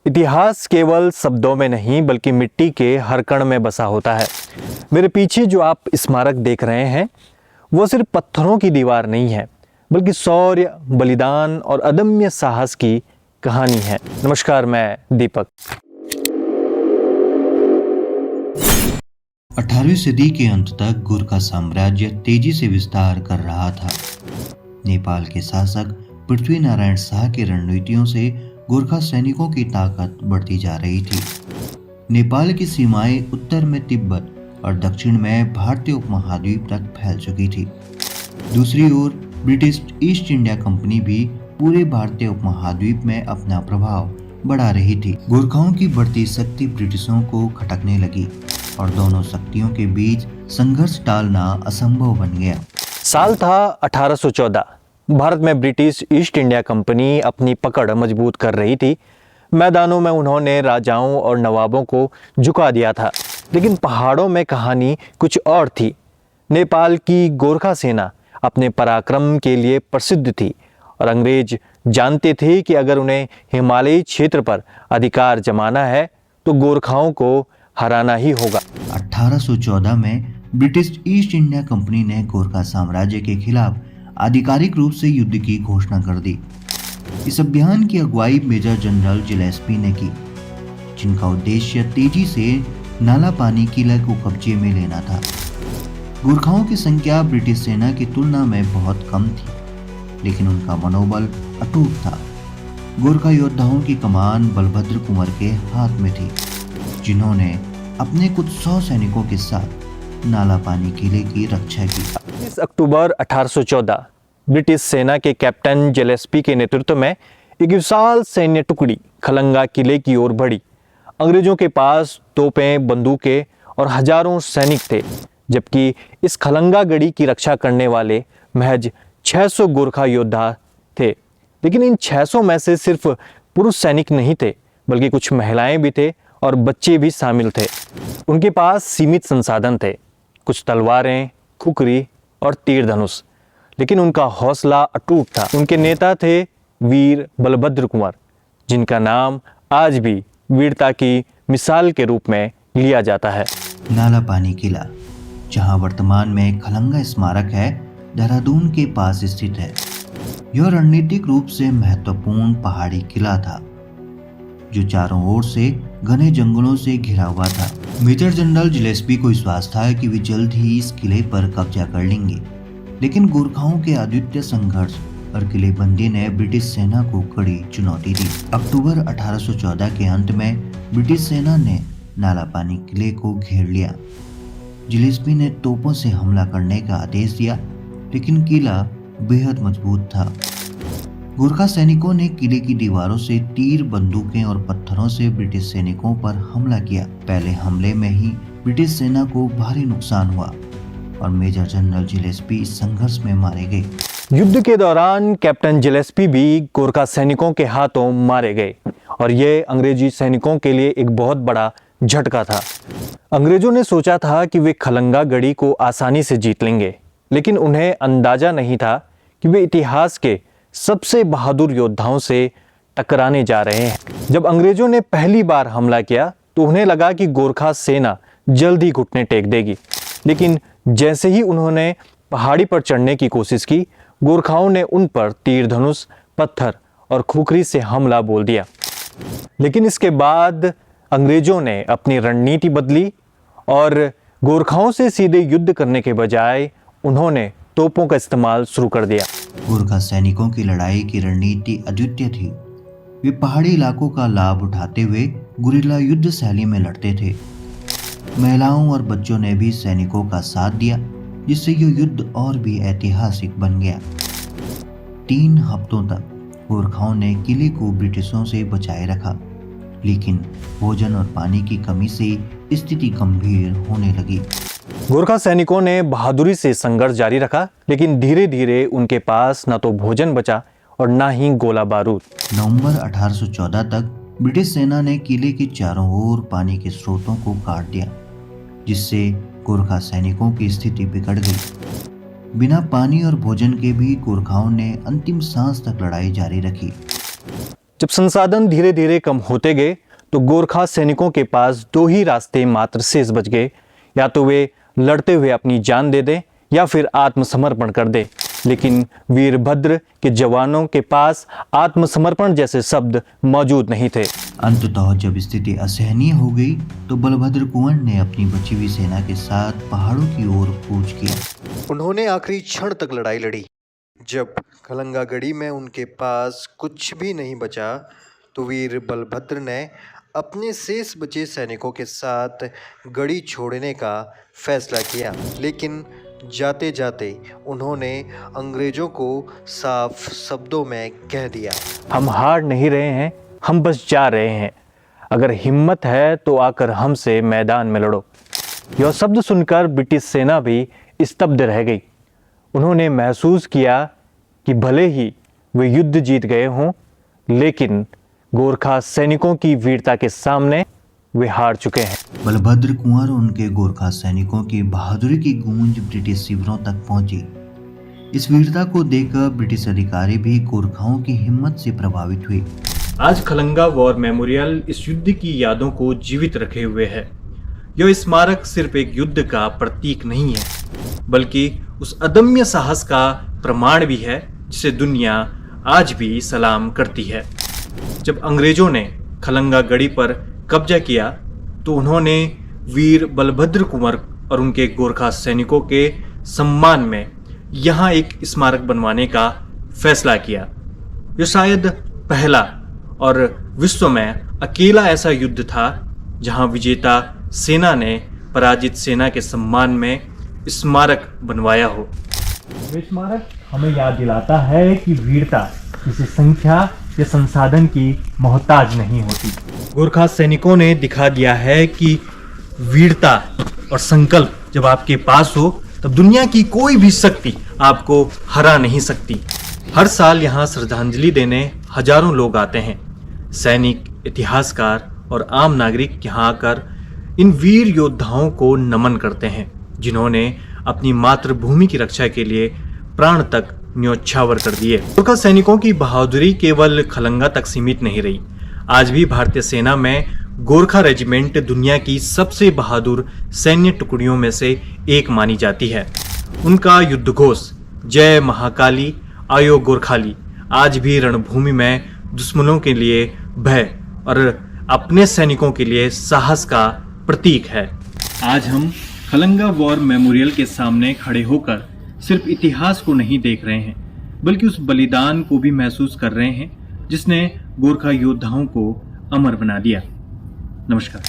इतिहास केवल शब्दों में नहीं बल्कि मिट्टी के हर कण में बसा होता है। मेरे पीछे जो आप स्मारक देख रहे हैं वो सिर्फ पत्थरों की दीवार नहीं है बल्कि शौर्य, बलिदान और अदम्य साहस की कहानी है। नमस्कार, मैं दीपक। 18वीं सदी के अंत तक गोरखा साम्राज्य तेजी से विस्तार कर रहा था। नेपाल के शासक पृथ्वीनारायण शाह की रणनीतियों से गोरखा सैनिकों की ताकत बढ़ती जा रही थी। नेपाल की सीमाएं उत्तर में तिब्बत और दक्षिण में भारतीय उपमहाद्वीप तक फैल चुकी थी। दूसरी ओर ब्रिटिश ईस्ट इंडिया कंपनी भी पूरे भारतीय उपमहाद्वीप में अपना प्रभाव बढ़ा रही थी। गोरखाओं की बढ़ती शक्ति ब्रिटिशों को खटकने लगी और दोनों शक्तियों के बीच संघर्ष टालना असंभव बन गया। साल था 1814। भारत में ब्रिटिश ईस्ट इंडिया कंपनी अपनी पकड़ मजबूत कर रही थी। मैदानों में उन्होंने राजाओं और नवाबों को झुका दिया था, लेकिन पहाड़ों में कहानी कुछ और थी। नेपाल की गोरखा सेना अपने पराक्रम के लिए प्रसिद्ध थी और अंग्रेज जानते थे कि अगर उन्हें हिमालयी क्षेत्र पर अधिकार जमाना है तो गोरखाओं को हराना ही होगा। 1814 में ब्रिटिश ईस्ट इंडिया कंपनी ने गोरखा साम्राज्य के खिलाफ आधिकारिक रूप से युद्ध की घोषणा कर दी। इस अभियान की अगुवाई मेजर जनरल जिलेस्पी ने की, जिनका उद्देश्य तेजी से नाला पानी किला को कब्जे में लेना था। गोरखाओं की संख्या ब्रिटिश सेना की तुलना में बहुत कम थी, लेकिन उनका मनोबल अटूट था। गोरखा योद्धाओं की कमान बलभद्र कुंवर के हाथ में थी, जिन्होंने अपने कुछ 100 सैनिकों के साथ नाला पानी किले की रक्षा की। 30 अक्टूबर 1814 ब्रिटिश सेना के कैप्टन जिलेस्पी के नेतृत्व में एक विशाल सैन्य टुकड़ी खलंगा किले की ओर बढ़ी। अंग्रेजों के पास तोपें, बंदूकें और हजारों सैनिक थे, जबकि इस खलंगा गढ़ी की रक्षा करने वाले महज 600 गोरखा योद्धा थे। लेकिन इन 600 में से सिर्फ पुरुष सैनिक नहीं थे, बल्कि कुछ महिलाएं भी थे और बच्चे भी शामिल थे। उनके पास सीमित संसाधन थे, कुछ तलवारें, खुकरी और तीर धनुष, लेकिन उनका हौसला अटूट था। उनके नेता थे वीर बलभद्र कुंवर, जिनका नाम आज भी वीरता की मिसाल के रूप में लिया जाता है। नाला पानी किला, जहां वर्तमान में खलंगा स्मारक है, देहरादून के पास स्थित है। यह रणनीतिक रूप से महत्वपूर्ण पहाड़ी किला था, जो चारों ओर से घने जंगलों से घिरा हुआ था। मेजर जनरल जिलेस्पी को विश्वास था कि वे जल्द ही इस किले पर कब्जा कर लेंगे, लेकिन गोरखाओं के अद्वितीय संघर्ष और किलेबंदी ने ब्रिटिश सेना को कड़ी चुनौती दी। अक्टूबर 1814 के अंत में ब्रिटिश सेना ने नाला पानी किले को घेर लिया। जिलेस्पी ने तोपों से हमला करने का आदेश दिया, लेकिन किला बेहद मजबूत था। गोरखा सैनिकों ने किले की दीवारों से तीर, बंदूकें और पत्थरों से ब्रिटिश सैनिकों पर हमला किया। पहले हमले में ही ब्रिटिश सेना को भारी नुकसान हुआ और मेजर जनरल जिलेस्पी इस संघर्ष में मारे गए। युद्ध के दौरान कैप्टन जिलेस्पी भी गोरखा सैनिकों के हाथों मारे गए और ये अंग्रेजी सैनिकों के लिए एक बहुत बड़ा झटका था। अंग्रेजों ने सोचा था कि वे खलंगा गढ़ी को आसानी से जीत लेंगे, लेकिन उन्हें अंदाजा नहीं था कि वे इतिहास के सबसे बहादुर योद्धाओं से टकराने जा रहे हैं। जब अंग्रेजों ने पहली बार हमला किया तो उन्हें लगा कि गोरखा सेना जल्द ही घुटने टेक देगी, लेकिन जैसे ही उन्होंने पहाड़ी पर चढ़ने की कोशिश की, गोरखाओं ने उन पर तीर धनुष, पत्थर और खुखरी से हमला बोल दिया। लेकिन इसके बाद अंग्रेजों ने अपनी रणनीति बदली और गोरखाओं से सीधे युद्ध करने के बजाय उन्होंने तोपों का इस्तेमाल शुरू कर दिया। गोरखा सैनिकों की लड़ाई की रणनीति अद्वितीय थी। वे पहाड़ी इलाकों का लाभ उठाते हुए गुरिल्ला युद्ध शैली में लड़ते थे। महिलाओं और बच्चों ने भी सैनिकों का साथ दिया, जिससे यह युद्ध और भी ऐतिहासिक बन गया। 3 हफ्तों तक गोरखाओं ने किले को ब्रिटिशों से बचाए रखा, लेकिन भोजन और पानी की कमी से स्थिति गंभीर होने लगी। गोरखा सैनिकों ने बहादुरी से संघर्ष जारी रखा, लेकिन धीरे धीरे उनके पास न तो भोजन बचा और न ही गोला बारूद। नवंबर 1814 तक ब्रिटिश सेना ने किले के चारों ओर पानी के स्रोतों को काट दिया, जिससे गोरखा सैनिकों की स्थिति बिगड़ गई। बिना पानी और भोजन के भी गोरखाओं ने अंतिम सांस तक लड़ाई जारी रखी। जब संसाधन धीरे धीरे कम होते गए तो गोरखा सैनिकों के पास दो ही रास्ते मात्र शेष बच गए, या तो वे लड़ते हुए अपनी जान दे दें या फिर आत्मसमर्पण कर दें। लेकिन वीरभद्र के जवानों के पास आत्मसमर्पण जैसे शब्द मौजूद नहीं थे। अंततः जब स्थिति असहनीय हो गई तो बलभद्र कुंवर ने अपनी बची हुई सेना के साथ पहाड़ों की ओर कूच किया। उन्होंने आखिरी क्षण तक लड़ाई लड़ी। जब खलंगा गढ़ी में उनके पास कुछ भी नहीं बचा तो वीर बलभद्र ने अपने शेष बचे सैनिकों के साथ गढ़ी छोड़ने का फैसला किया। लेकिन जाते जाते उन्होंने अंग्रेजों को साफ शब्दों में कह दिया, हम हार नहीं रहे हैं, हम बस जा रहे हैं। अगर हिम्मत है तो आकर हमसे मैदान में लड़ो। यह शब्द सुनकर ब्रिटिश सेना भी स्तब्ध रह गई। उन्होंने महसूस किया कि भले ही वे युद्ध जीत गए हों, लेकिन गोरखा सैनिकों की वीरता के सामने वे हार चुके हैं। बलभद्र कुंवर और उनके गोरखा सैनिकों की बहादुरी की गूंज ब्रिटिश शिविरों तक पहुंची। इस वीरता को देखकर ब्रिटिश अधिकारी भी गोरखाओं की हिम्मत से प्रभावित हुए। आज खलंगा वॉर मेमोरियल इस युद्ध की यादों को जीवित रखे हुए है। यह स्मारक सिर्फ एक युद्ध का प्रतीक नहीं है, बल्कि उस अदम्य साहस का प्रमाण भी है जिसे दुनिया आज भी सलाम करती है। जब अंग्रेजों ने खलंगा गढ़ी पर कब्जा किया तो उन्होंने वीर बलभद्र कुंवर और उनके गोरखा सैनिकों के सम्मान में यहाँ एक स्मारक बनवाने का फैसला किया। यह शायद पहला और विश्व में अकेला ऐसा युद्ध था जहाँ विजेता सेना ने पराजित सेना के सम्मान में स्मारक बनवाया हो। यह स्मारक हमें याद दिलाता है कि वीरता किसी संख्या या संसाधन की मोहताज नहीं होती। गोरखा सैनिकों ने दिखा दिया है कि वीरता और संकल्प जब आपके पास हो तब दुनिया की कोई भी शक्ति आपको हरा नहीं सकती। हर साल यहाँ श्रद्धांजलि देने हजारों लोग आते हैं। सैनिक, इतिहासकार और आम नागरिक यहाँ आकर इन वीर योद्धाओं को नमन करते हैं, जिन्होंने अपनी मातृभूमि की रक्षा के लिए प्राण तक न्योछावर कर दिए। गोरखा सैनिकों की बहादुरी केवल खलंगा तक सीमित नहीं रही। आज भी भारतीय सेना में गोरखा रेजिमेंट दुनिया की सबसे बहादुर सैन्य टुकड़ियों में से एक मानी जाती है। उनका युद्ध घोष जय महाकाली आयो गोरखाली आज भी रणभूमि में दुश्मनों के लिए भय और अपने सैनिकों के लिए साहस का प्रतीक है। आज हम खलंगा वॉर मेमोरियल के सामने खड़े होकर सिर्फ इतिहास को नहीं देख रहे हैं, बल्कि उस बलिदान को भी महसूस कर रहे हैं जिसने गोरखा योद्धाओं को अमर बना दिया। नमस्कार।